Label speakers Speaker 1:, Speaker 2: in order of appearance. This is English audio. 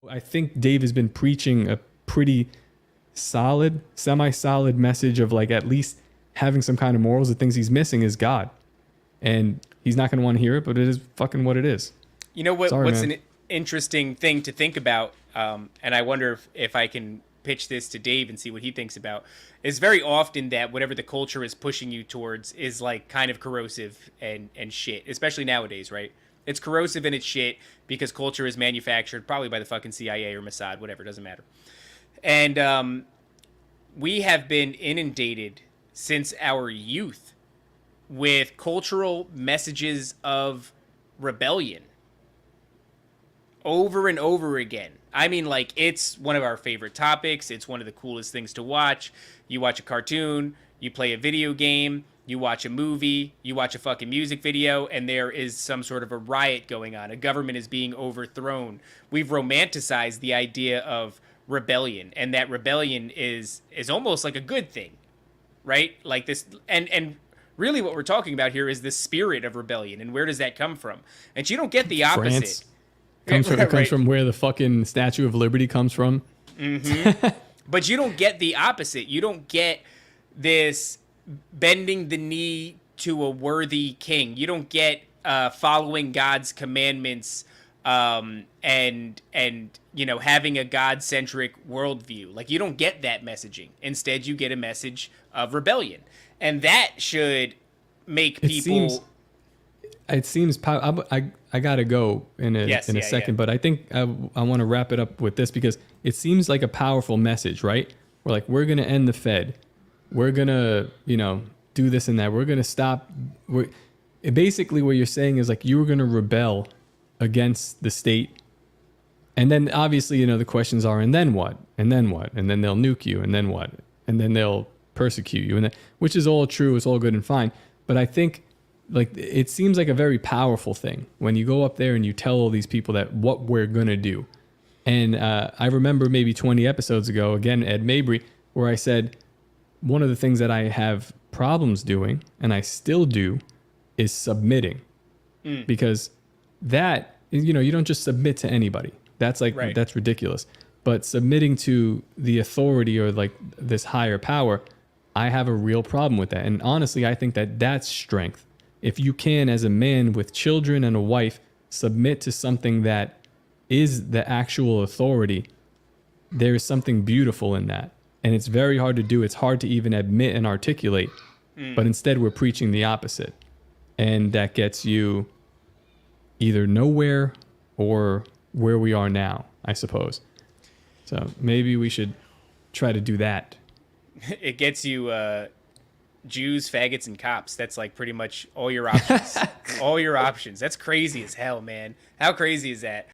Speaker 1: I think Dave has been preaching a pretty solid, semi-solid message of like at least having some kind of morals. The things he's missing is God, and he's not going to want to hear it, but it is fucking what it is.
Speaker 2: You know what?
Speaker 1: Sorry,
Speaker 2: What's
Speaker 1: man.
Speaker 2: an interesting thing to think about, and I wonder if I can pitch this to Dave and see what he thinks about. Is very often that whatever the culture is pushing you towards is like kind of corrosive and shit, especially nowadays, right? It's corrosive and it's shit because culture is manufactured probably by the fucking CIA or Mossad, whatever, doesn't matter. And we have been inundated since our youth with cultural messages of rebellion over and over again. I mean, like, it's one of our favorite topics. It's one of the coolest things to watch. You watch a cartoon, you play a video game, you watch a movie, you watch a fucking music video, and there is some sort of a riot going on. A government is being overthrown. We've romanticized the idea of rebellion, and that rebellion is almost like a good thing, right? Like this, and really what we're talking about here is the spirit of rebellion, and where does that come from? And you don't get the opposite.
Speaker 1: France it comes
Speaker 2: Right.
Speaker 1: from where the fucking Statue of Liberty comes from.
Speaker 2: But you don't get the opposite. You don't get this bending the knee to a worthy king. You don't get following God's commandments and you know having a God-centric worldview. Like you don't get that messaging. Instead, you get a message of rebellion, and that should make
Speaker 1: It
Speaker 2: people.
Speaker 1: seems it seems I gotta go in a
Speaker 2: Yes,
Speaker 1: in a
Speaker 2: yeah,
Speaker 1: second,
Speaker 2: yeah.
Speaker 1: but I think I want to wrap it up with this because it seems like a powerful message, right? We're like we're gonna end the Fed, we're gonna do this and that, we're gonna stop. Basically what you're saying is like you were gonna rebel against the state, and then obviously the questions are and then what, and then what, and then they'll nuke you, and then what, and then they'll persecute you, and then, which is all true, it's all good and fine, but I think like it seems like a very powerful thing when you go up there and you tell all these people that what we're gonna do. And I remember maybe 20 episodes ago, again, Ed Mabry, where I said one of the things that I have problems doing, and I still do, is submitting. Because that, you don't just submit to anybody. That's like,
Speaker 2: Right.
Speaker 1: that's ridiculous. But submitting to the authority or like this higher power, I have a real problem with that. And honestly, I think that that's strength. If you can, as a man with children and a wife, submit to something that is the actual authority, there is something beautiful in that. And it's very hard to do. It's hard to even admit and articulate. But instead, we're preaching the opposite. And that gets you either nowhere or where we are now, I suppose. So maybe we should try to do that.
Speaker 2: It gets you Jews, faggots, and cops. That's like pretty much all your options. All your options. That's crazy as hell, man. How crazy is that?